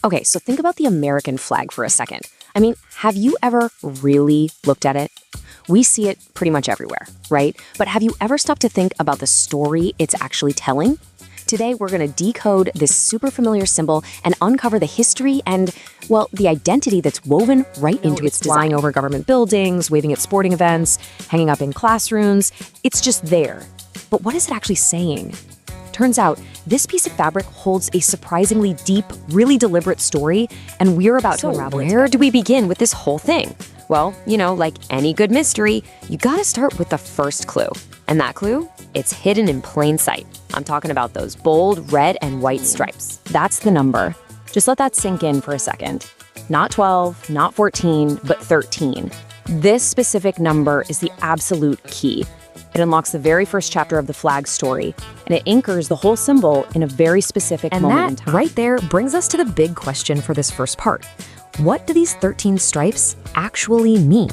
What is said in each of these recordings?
Okay, so think about the American flag for a second. I mean, have you ever really looked at it? We see it pretty much everywhere, right? But have you ever stopped to think about the story it's actually telling? Today, we're going to decode this super familiar symbol and uncover the history and, well, the identity that's woven right into its design. Flying over government buildings, waving at sporting events, hanging up in classrooms. It's just there. But what is it actually saying? Turns out, this piece of fabric holds a surprisingly deep, really deliberate story, and we're about to unravel it. Where do we begin with this whole thing? Well, like any good mystery, you gotta start with the first clue. And that clue? It's hidden in plain sight. I'm talking about those bold red and white stripes. That's the number. Just let that sink in for a second. Not 12, not 14, but 13. This specific number is the absolute key. It unlocks the very first chapter of the flag's story, and it anchors the whole symbol in a very specific moment in time. Right there brings us to the big question for this first part. What do these 13 stripes actually mean?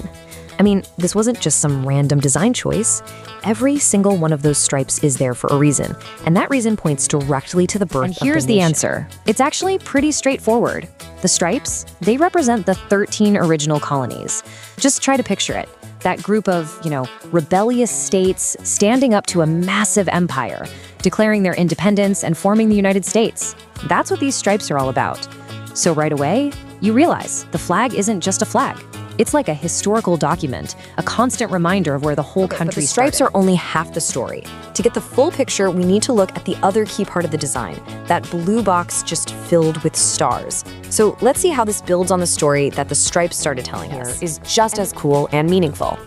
I mean, this wasn't just some random design choice. Every single one of those stripes is there for a reason, and that reason points directly to the birth of the nation. Here's the answer. It's actually pretty straightforward. The stripes, they represent the 13 original colonies. Just try to picture it. That group of, rebellious states standing up to a massive empire, declaring their independence and forming the United States. That's what these stripes are all about. So right away, you realize the flag isn't just a flag. It's like a historical document, a constant reminder of where the whole country started. The stripes are only half the story. To get the full picture, we need to look at the other key part of the design, that blue box just filled with stars. So let's see how this builds on the story that the stripes started telling us. Is just as cool and meaningful.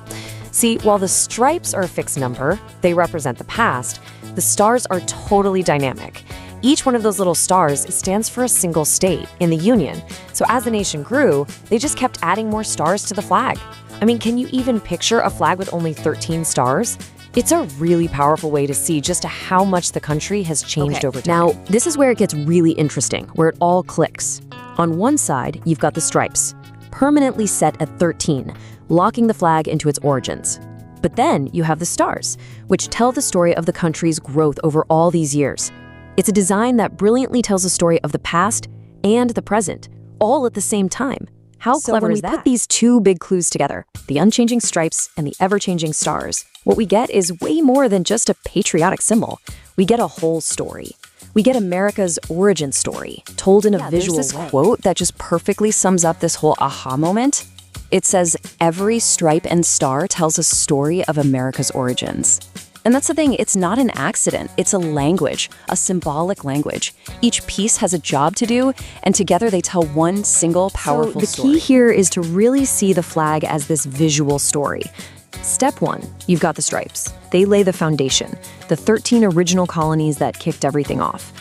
See, while the stripes are a fixed number, they represent the past, the stars are totally dynamic. Each one of those little stars stands for a single state in the Union. So as the nation grew, they just kept adding more stars to the flag. I mean, can you even picture a flag with only 13 stars? It's a really powerful way to see just how much the country has changed over time. Now, this is where it gets really interesting, where it all clicks. On one side, you've got the stripes, permanently set at 13, locking the flag into its origins. But then you have the stars, which tell the story of the country's growth over all these years. It's a design that brilliantly tells a story of the past and the present, all at the same time. How clever is that? When we put these two big clues together, the unchanging stripes and the ever-changing stars, what we get is way more than just a patriotic symbol. We get a whole story. We get America's origin story, told in a visual way. There's this quote that just perfectly sums up this whole aha moment. It says, "Every stripe and star tells a story of America's origins." And that's the thing, it's not an accident. It's a language, a symbolic language. Each piece has a job to do, and together they tell one single powerful story. So the key here is to really see the flag as this visual story. Step 1, you've got the stripes. They lay the foundation, the 13 original colonies that kicked everything off.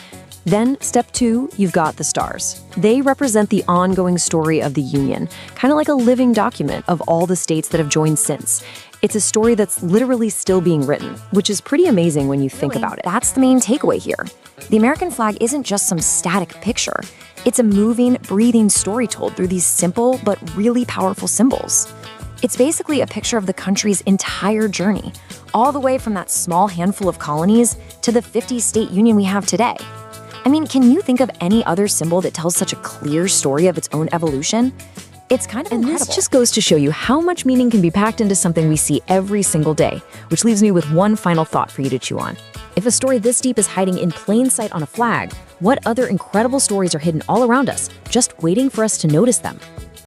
Then, step 2, you've got the stars. They represent the ongoing story of the Union, kind of like a living document of all the states that have joined since. It's a story that's literally still being written, which is pretty amazing when you think about it. That's the main takeaway here. The American flag isn't just some static picture. It's a moving, breathing story told through these simple but really powerful symbols. It's basically a picture of the country's entire journey, all the way from that small handful of colonies to the 50-state union we have today. I mean, can you think of any other symbol that tells such a clear story of its own evolution? It's kind of incredible. This just goes to show you how much meaning can be packed into something we see every single day, which leaves me with one final thought for you to chew on. If a story this deep is hiding in plain sight on a flag, what other incredible stories are hidden all around us, just waiting for us to notice them?